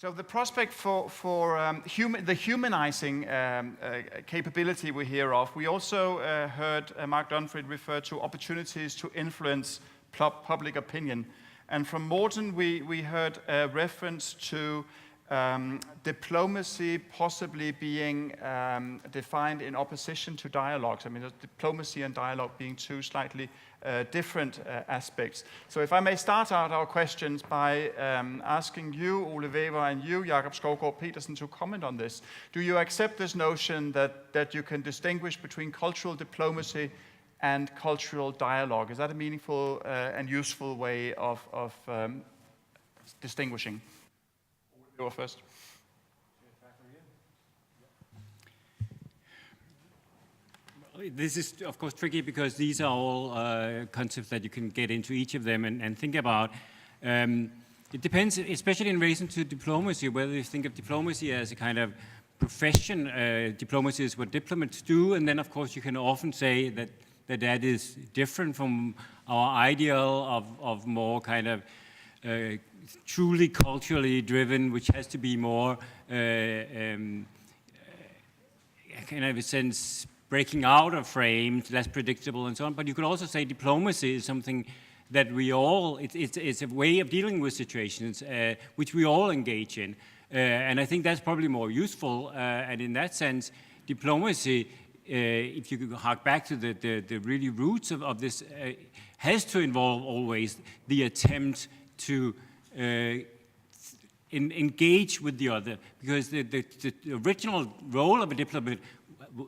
So the prospect for the humanizing capability we hear of, we also heard Mark Dunford refer to opportunities to influence public opinion. And from Morten, we heard a reference to diplomacy possibly being defined in opposition to dialogues. I mean, diplomacy and dialogue being two slightly different aspects. So if I may start out our questions by asking you, Ole Wæver, and you, Jakob, Skovgaard, Petersen, to comment on this. Do you accept this notion that you can distinguish between cultural diplomacy and cultural dialogue? Is that a meaningful and useful way of distinguishing? Go first. This is, of course, tricky because these are all concepts that you can get into each of them and think about. It depends, especially in relation to diplomacy, whether you think of diplomacy as a kind of profession. Diplomacy is what diplomats do, and then, of course, you can often say that is different from our ideal of more kind of truly culturally driven, which has to be more, kind of a sense, breaking out of frames, less predictable and so on. But you could also say diplomacy is something that we all, it's a way of dealing with situations which we all engage in. And I think that's probably more useful. And in that sense, diplomacy, if you could hark back to the really roots of this, has to involve always the attempt to engage with the other, because the original role of a diplomat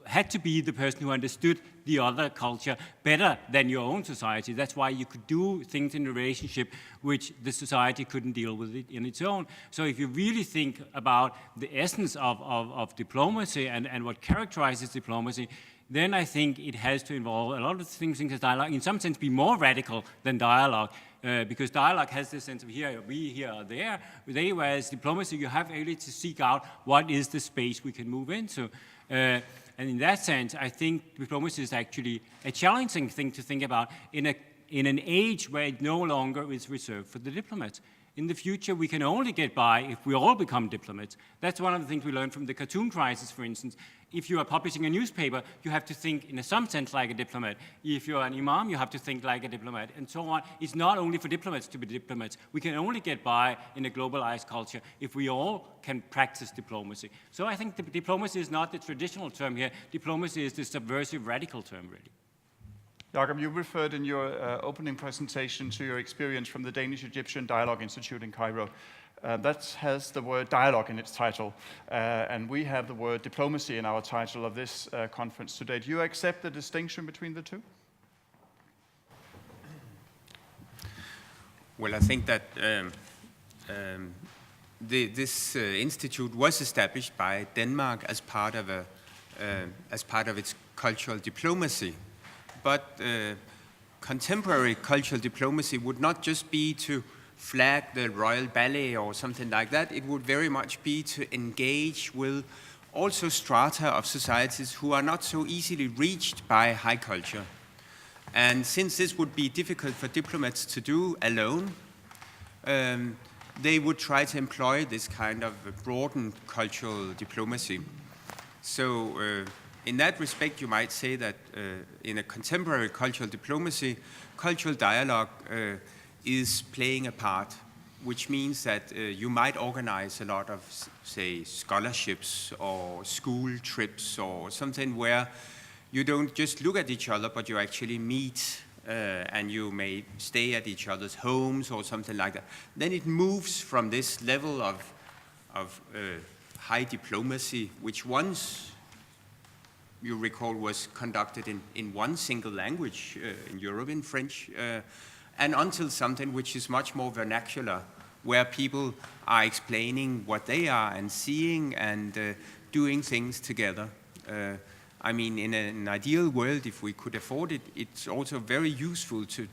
had to be the person who understood the other culture better than your own society. That's why you could do things in a relationship which the society couldn't deal with it in its own. So if you really think about the essence of diplomacy and what characterizes diplomacy, then I think it has to involve a lot of things as dialogue, in some sense be more radical than dialogue, because dialogue has this sense of here, we, here, there. Whereas diplomacy, you have really to seek out what is the space we can move into. And in that sense, I think diplomacy is actually a challenging thing to think about in an age where it no longer is reserved for the diplomats. In the future, we can only get by if we all become diplomats. That's one of the things we learned from the cartoon crisis, for instance. If you are publishing a newspaper, you have to think in some sense like a diplomat. If you're an imam, you have to think like a diplomat, and so on. It's not only for diplomats to be diplomats. We can only get by in a globalized culture if we all can practice diplomacy. So I think diplomacy is not the traditional term here. Diplomacy is the subversive radical term, really. Jakob, you referred in your opening presentation to your experience from the Danish-Egyptian Dialogue Institute in Cairo. That has the word dialogue in its title, and we have the word diplomacy in our title of this conference today. Do you accept the distinction between the two? Well, I think that this institute was established by Denmark as part of its cultural diplomacy. But contemporary cultural diplomacy would not just be to flag the royal ballet or something like that. It would very much be to engage with also strata of societies who are not so easily reached by high culture. And since this would be difficult for diplomats to do alone, they would try to employ this kind of broadened cultural diplomacy. So in that respect, you might say that in a contemporary cultural diplomacy, cultural dialogue is playing a part, which means that you might organize a lot of, say, scholarships or school trips or something where you don't just look at each other, but you actually meet and you may stay at each other's homes or something like that. Then it moves from this level of high diplomacy, which once you recall was conducted in one single language in Europe, in French, and until something which is much more vernacular, where people are explaining what they are and seeing and doing things together. I mean, in an ideal world, if we could afford it, it's also very useful to,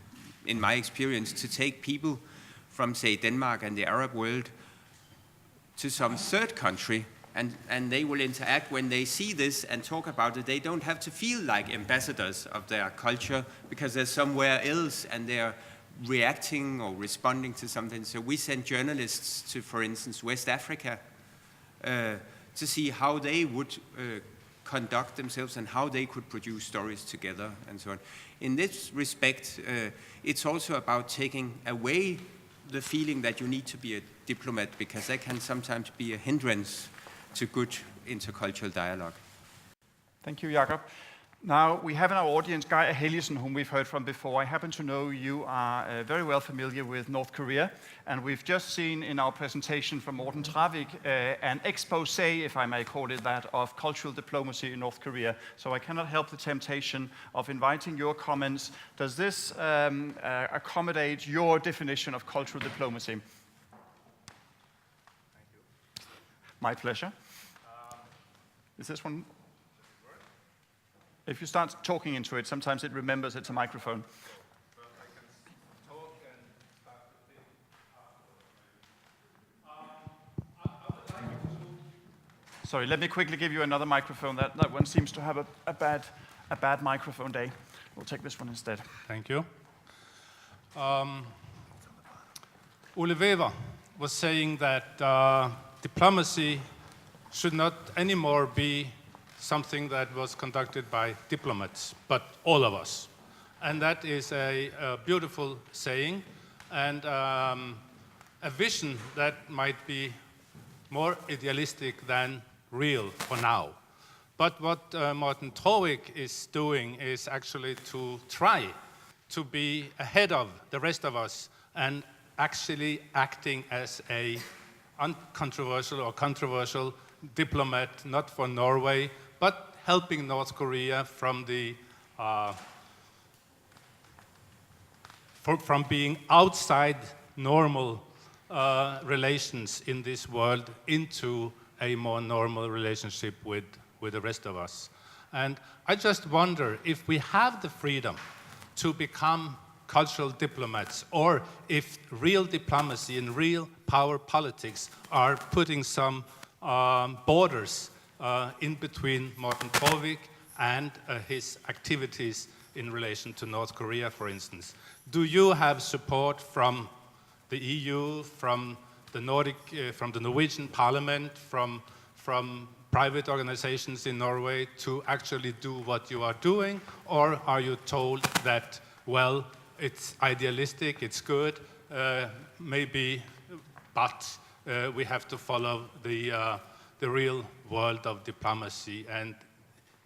in my experience, to take people from, say, Denmark and the Arab world to some third country, and they will interact when they see this and talk about it. They don't have to feel like ambassadors of their culture because they're somewhere else and they're reacting or responding to something. So we sent journalists to, for instance, West Africa to see how they would conduct themselves and how they could produce stories together and so on. In this respect, it's also about taking away the feeling that you need to be a diplomat, because that can sometimes be a hindrance to good intercultural dialogue. Thank you, Jakob. Now, we have in our audience Guy Aheliusen, whom we've heard from before. I happen to know you are very well familiar with North Korea, and we've just seen in our presentation from Morten Traavik an expose, if I may call it that, of cultural diplomacy in North Korea. So I cannot help the temptation of inviting your comments. Does this accommodate your definition of cultural diplomacy? Thank you. My pleasure. Is this one? If you start talking into it, sometimes it remembers it's a microphone. Well, I can talk and start to think after. Sorry, let me quickly give you another microphone. That one seems to have a bad microphone day. We'll take this one instead. Thank you. Ole Wæver was saying that diplomacy should not anymore be something that was conducted by diplomats, but all of us. And that is a beautiful saying, and a vision that might be more idealistic than real for now. But what Morten Traavik is doing is actually to try to be ahead of the rest of us and actually acting as a uncontroversial or controversial diplomat, not for Norway, but helping North Korea from from being outside normal relations in this world into a more normal relationship with the rest of us. And I just wonder if we have the freedom to become cultural diplomats, or if real diplomacy and real power politics are putting some borders in between Morten Traavik and his activities in relation to North Korea, for instance. Do you have support from the EU, from the Nordic, from the Norwegian Parliament, from private organizations in Norway to actually do what you are doing? Or are you told that, well, it's idealistic, it's good, maybe, but we have to follow the real world of diplomacy, and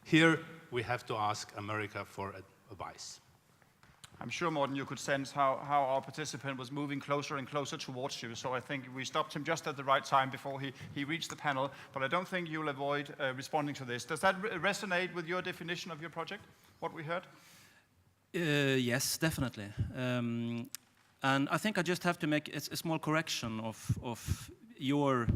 here we have to ask America for advice? I'm sure, Morten, you could sense how our participant was moving closer and closer towards you, so I think we stopped him just at the right time before he reached the panel, but I don't think you'll avoid responding to this. Does that resonate with your definition of your project, what we heard? Yes, definitely. And I think I just have to make a small correction of your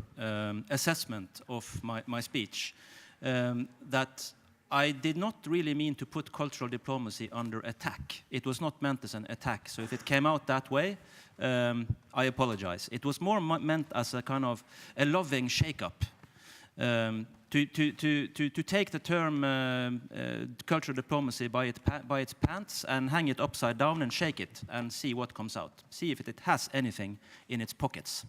assessment of my speech, that I did not really mean to put cultural diplomacy under attack. It was not meant as an attack. So if it came out that way, I apologize. It was more meant as a kind of a loving shake-up. To take the term cultural diplomacy by its pants and hang it upside down and shake it and see what comes out. See if it has anything in its pockets.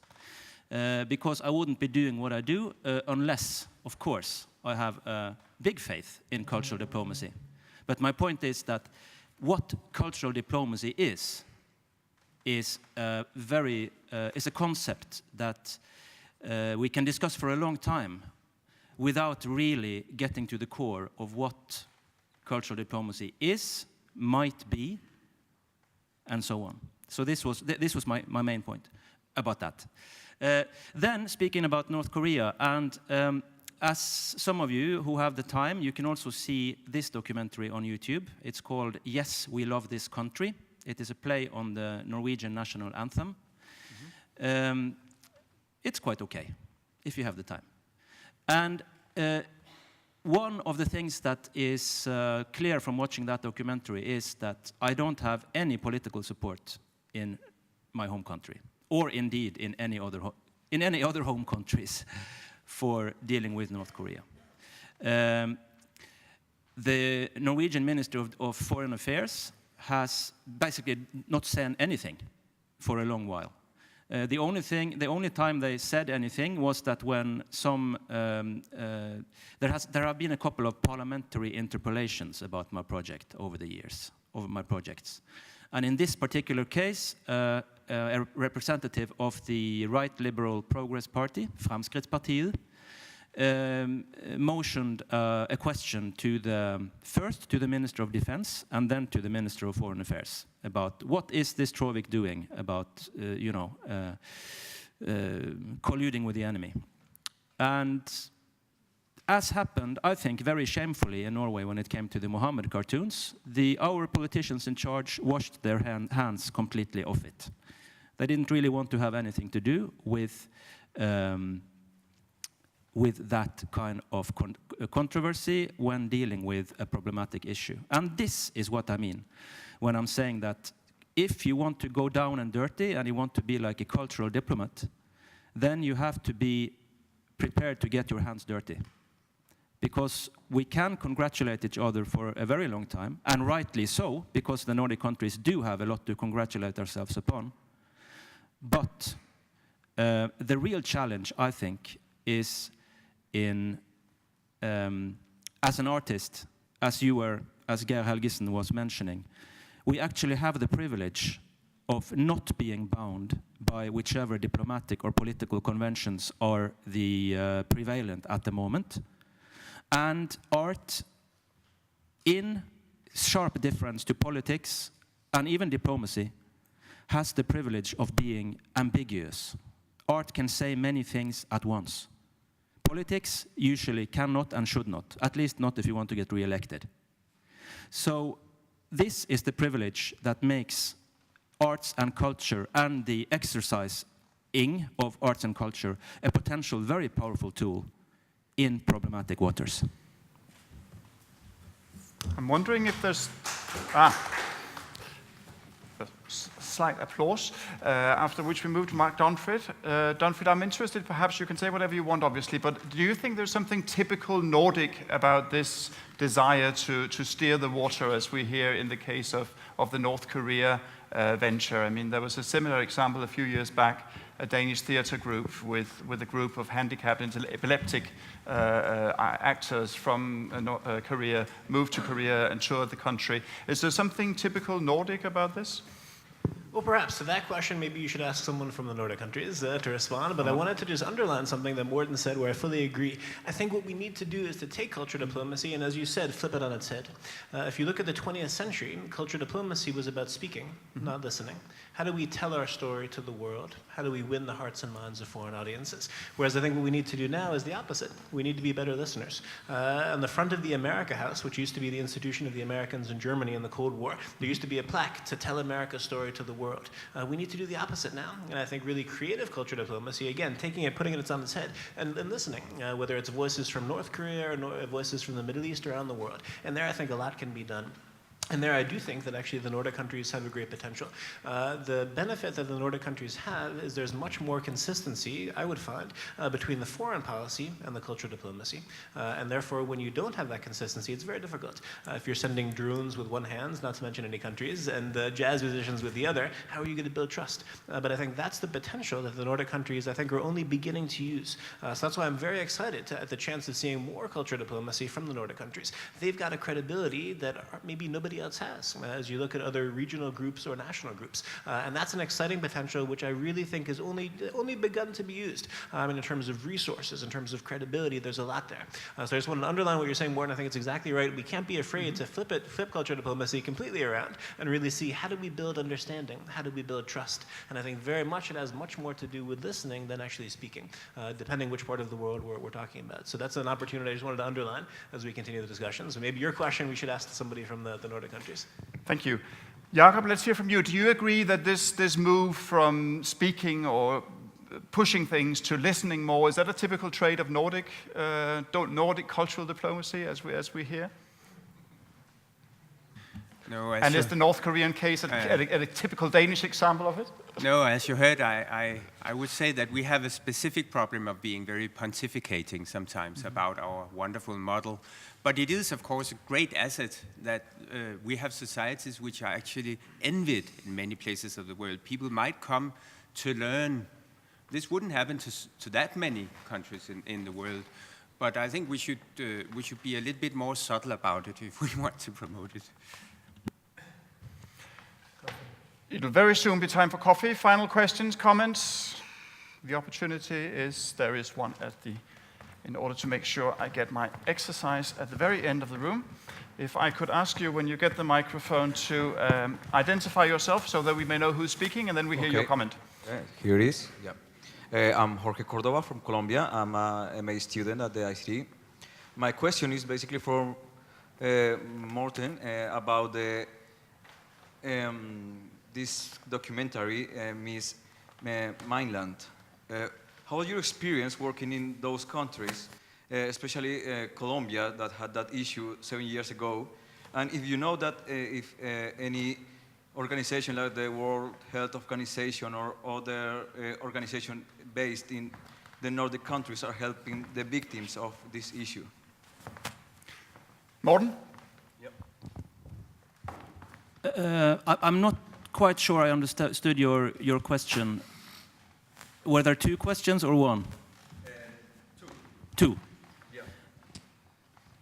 Because I wouldn't be doing what I do unless, of course, I have big faith in cultural diplomacy. But my point is that what cultural diplomacy is a concept that we can discuss for a long time without really getting to the core of what cultural diplomacy is, might be, and so on. So this was my main point about that. Then, speaking about North Korea, and as some of you who have the time, you can also see this documentary on YouTube. It's called Yes, We Love This Country. It is a play on the Norwegian national anthem. Mm-hmm. It's quite okay, if you have the time. And one of the things that is clear from watching that documentary is that I don't have any political support in my home country, or indeed in any other home countries for dealing with North Korea. The Norwegian Minister of Foreign Affairs has basically not said anything for a long while. The only time they said anything was that when there have been a couple of parliamentary interpellations about my project over the years, over my projects. And in this particular case, a representative of the Right Liberal Progress Party, Fremskrittspartiet, motioned a question first to the Minister of Defense and then to the Minister of Foreign Affairs about what is this Traavik doing about, colluding with the enemy. And as happened, I think, very shamefully in Norway when it came to the Mohammed cartoons, our politicians in charge washed their hands completely off it. They didn't really want to have anything to do with that kind of controversy when dealing with a problematic issue. And this is what I mean when I'm saying that if you want to go down and dirty and you want to be like a cultural diplomat, then you have to be prepared to get your hands dirty. Because we can congratulate each other for a very long time, and rightly so, because the Nordic countries do have a lot to congratulate ourselves upon. But the real challenge, I think, is in, as an artist, as Geir Helgesen was mentioning, we actually have the privilege of not being bound by whichever diplomatic or political conventions are the prevalent at the moment. And art, in sharp difference to politics and even diplomacy, has the privilege of being ambiguous. Art can say many things at once. Politics usually cannot and should not, at least not if you want to get re-elected. So this is the privilege that makes arts and culture and the exercising of arts and culture a potential very powerful tool in problematic waters. I'm wondering if there's a slight applause, after which we move to Mark Dunford. Dunford, I'm interested, perhaps you can say whatever you want, obviously, but do you think there's something typical Nordic about this desire to steer the water, as we hear in the case of the North Korea venture? I mean, there was a similar example a few years back, a Danish theatre group with a group of handicapped epileptic actors from Korea moved to Korea and toured the country. Is there something typical Nordic about this? Well, perhaps to that question, maybe you should ask someone from the Nordic countries to respond. But I wanted to just underline something that Morten said, where I fully agree. I think what we need to do is to take culture diplomacy and, as you said, flip it on its head. If you look at the 20th century, culture diplomacy was about speaking, not listening. How do we tell our story to the world? How do we win the hearts and minds of foreign audiences? Whereas I think what we need to do now is the opposite. We need to be better listeners. On the front of the America House, which used to be the institution of the Americans in Germany in the Cold War, there used to be a plaque to tell America's story to the world. We need to do the opposite now. And I think really creative culture diplomacy, again, taking it, putting it on its head, and listening, whether it's voices from North Korea or voices from the Middle East around the world. And there I think a lot can be done. And there I do think that actually the Nordic countries have a great potential. The benefit that the Nordic countries have is there's much more consistency, I would find, between the foreign policy and the cultural diplomacy. And therefore, when you don't have that consistency, it's very difficult. If you're sending drones with one hand, not to mention any countries, and jazz musicians with the other, how are you going to build trust? But I think that's the potential that the Nordic countries, I think, are only beginning to use. So that's why I'm very excited at the chance of seeing more cultural diplomacy from the Nordic countries. They've got a credibility that maybe nobody else has, as you look at other regional groups or national groups. And that's an exciting potential, which I really think has only begun to be used. In terms of resources, in terms of credibility, there's a lot there. So I just want to underline what you're saying, Morten. I think it's exactly right. We can't be afraid to flip culture diplomacy completely around and really see how do we build understanding, how do we build trust. And I think very much it has much more to do with listening than actually speaking, depending which part of the world we're talking about. So that's an opportunity I just wanted to underline as we continue the discussion. So maybe your question we should ask somebody from the Nordic countries. Thank you. Jakob, let's hear from you. Do you agree that this move from speaking or pushing things to listening more, is that a typical trait of Nordic cultural diplomacy as we hear? No, as And you, is the North Korean case a typical Danish example of it? no, as you heard, I would say that we have a specific problem of being very pontificating sometimes about our wonderful model. But it is, of course, a great asset that we have societies which are actually envied in many places of the world. People might come to learn. This wouldn't happen to that many countries in the world. But I think we should be a little bit more subtle about it if we want to promote it. It'll very soon be time for coffee. Final questions, comments? The opportunity is, there is one in order to make sure I get my exercise at the very end of the room. If I could ask you, when you get the microphone, to identify yourself so that we may know who's speaking, and then we hear your comment. Here it is. Yeah. I'm Jorge Cordova from Colombia. I'm a MA student at the ICT. My question is basically for Morten about this documentary, Miss Mainland. How was your experience working in those countries, especially Colombia, that had that issue 7 years ago? And if you know that if any organization like the World Health Organization or other organization based in the Nordic countries are helping the victims of this issue. Morten? I'm not quite sure I understood your question. Were there two questions or one? Two. Yeah.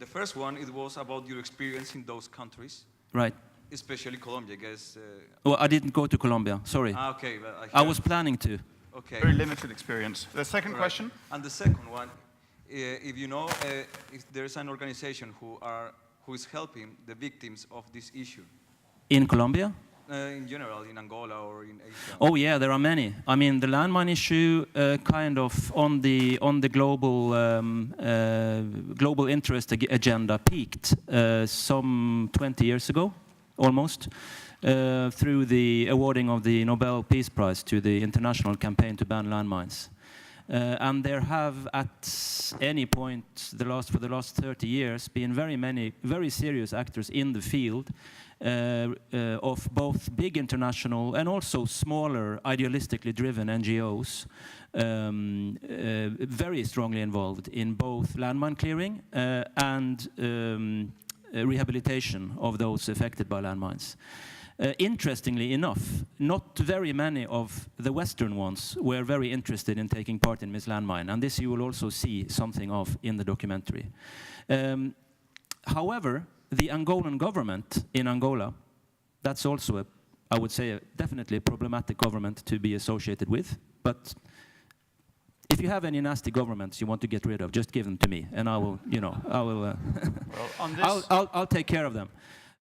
The first one, it was about your experience in those countries. Right. Especially Colombia, I guess. Well, I didn't go to Colombia, sorry. Okay. Well, I was planning to. Okay. Very limited experience. The second question? And the second one, if you know if there's an organization who is helping the victims of this issue. In Colombia? In general, in Angola or in Asia. Oh yeah, there are many. I mean, the landmine issue, kind of on the global interest agenda, peaked some 20 years ago, almost, through the awarding of the Nobel Peace Prize to the international campaign to ban landmines. And there have, at any point for the last 30 years, been very many very serious actors in the field of both big international and also smaller idealistically driven NGOs, very strongly involved in both landmine clearing and rehabilitation of those affected by landmines. Interestingly enough, not very many of the Western ones were very interested in taking part in Miss Landmine, and this you will also see something of in the documentary. However, the Angolan government in Angola, that's also, I would say, definitely a problematic government to be associated with, but if you have any nasty governments you want to get rid of, just give them to me, and I will, I'll take care of them.